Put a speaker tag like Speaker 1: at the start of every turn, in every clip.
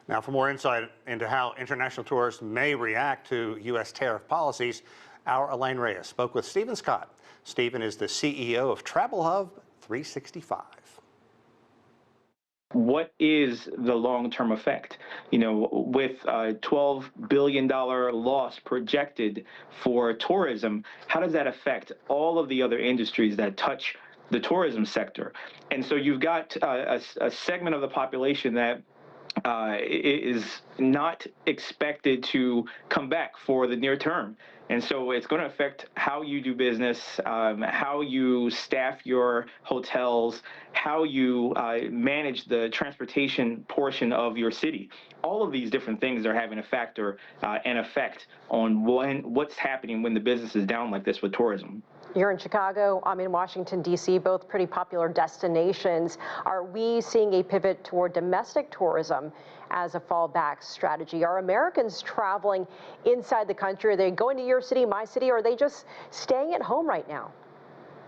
Speaker 1: Now, for more insight into how international tourists may react to U.S. tariff policies, our Elaine Reyes spoke with Stephen Scott. Stephen is the CEO of Travel Hub 365.
Speaker 2: What is the long-term effect? With a $12 billion loss projected for tourism, how does that affect all of the other industries that touch the tourism sector? And so you've got a segment of the population that is not expected to come back for the near term. And so it's going to affect how you do business, how you staff your hotels, how you manage the transportation portion of your city. All of these different things are having a factor and effect on what's happening when the business is down like this with tourism.
Speaker 3: You're in Chicago, I'm in Washington, D.C., both pretty popular destinations. Are we seeing a pivot toward domestic tourism as a fallback strategy? Are Americans traveling inside the country? Are they going to your city, my city, or are they just staying at home right now?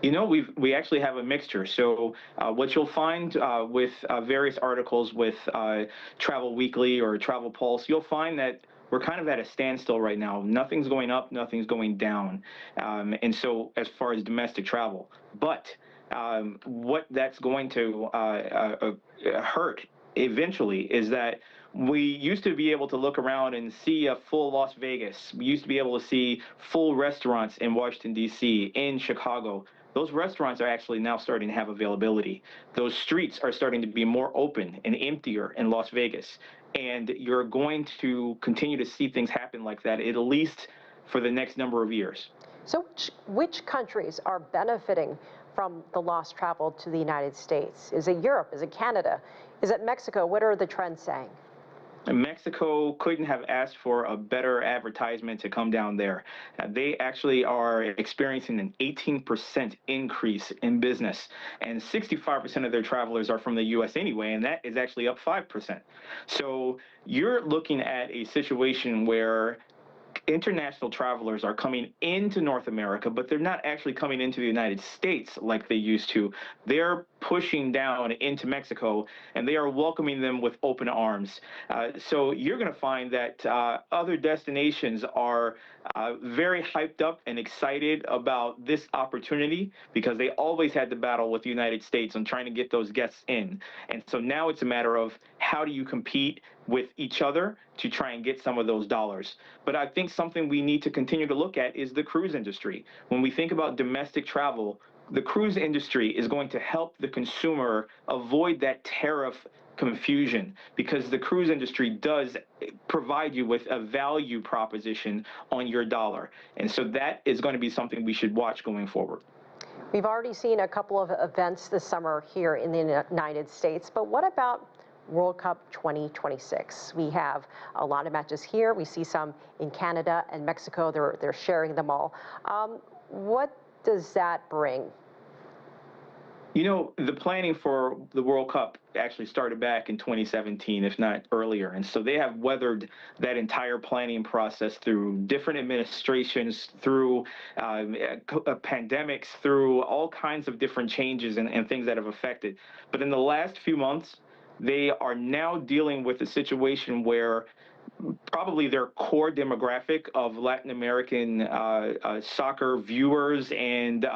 Speaker 2: We actually have a mixture. So what you'll find with various articles with Travel Weekly or Travel Pulse, you'll find that we're kind of at a standstill right now. Nothing's going up, nothing's going down. And so as far as domestic travel, but what that's going to hurt eventually is that we used to be able to look around and see a full Las Vegas. We used to be able to see full restaurants in Washington, D.C., in Chicago. Those restaurants are actually now starting to have availability. Those streets are starting to be more open and emptier in Las Vegas. And you're going to continue to see things happen like that, at least for the next number of years.
Speaker 3: So which countries are benefiting from the lost travel to the United States? Is it Europe? Is it Canada? Is it Mexico? What are the trends saying?
Speaker 2: Mexico couldn't have asked for a better advertisement to come down there. They actually are experiencing an 18% increase in business, and 65% of their travelers are from the U.S. anyway, and that is actually up 5%. So you're looking at a situation where international travelers are coming into North America, but they're not actually coming into the United States like they used to. They're pushing down into Mexico, and they are welcoming them with open arms. So you're going to find that other destinations are very hyped up and excited about this opportunity because they always had to battle with the United States on trying to get those guests in. And so now it's a matter of how do you compete with each other to try and get some of those dollars. But I think something we need to continue to look at is the cruise industry. When we think about domestic travel, the cruise industry is going to help the consumer avoid that tariff confusion because the cruise industry does provide you with a value proposition on your dollar. And so that is going to be something we should watch going forward.
Speaker 3: We've already seen a couple of events this summer here in the United States, but what about World Cup 2026? We have a lot of matches here. We see some in Canada and Mexico. They're sharing them all. What does that bring?
Speaker 2: The planning for the World Cup actually started back in 2017, if not earlier. And so they have weathered that entire planning process through different administrations, through pandemics, through all kinds of different changes and things that have affected. But in the last few months, they are now dealing with a situation where probably their core demographic of Latin American soccer viewers and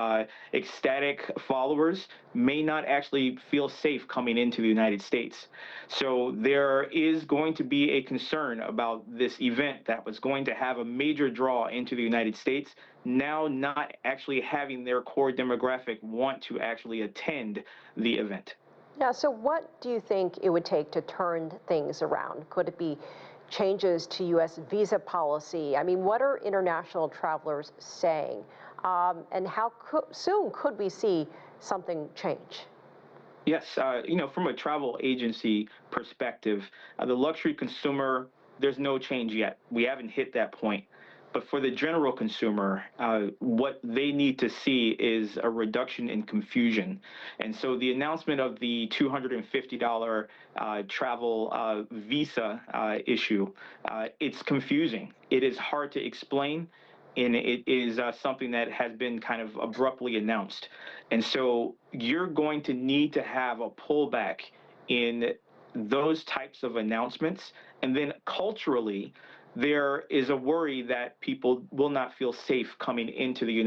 Speaker 2: ecstatic followers may not actually feel safe coming into the United States. So there is going to be a concern about this event that was going to have a major draw into the United States, now not actually having their core demographic want to actually attend the event.
Speaker 3: Yeah, so what do you think it would take to turn things around? Could it be changes to U.S. visa policy? I mean, what are international travelers saying? And how soon could we see something change?
Speaker 2: Yes, from a travel agency perspective, the luxury consumer, there's no change yet. We haven't hit that point. But for the general consumer, what they need to see is a reduction in confusion. And so the announcement of the $250 travel visa issue, it's confusing. It is hard to explain, and it is something that has been kind of abruptly announced. And so you're going to need to have a pullback in those types of announcements. And then culturally, there is a worry that people will not feel safe coming into the United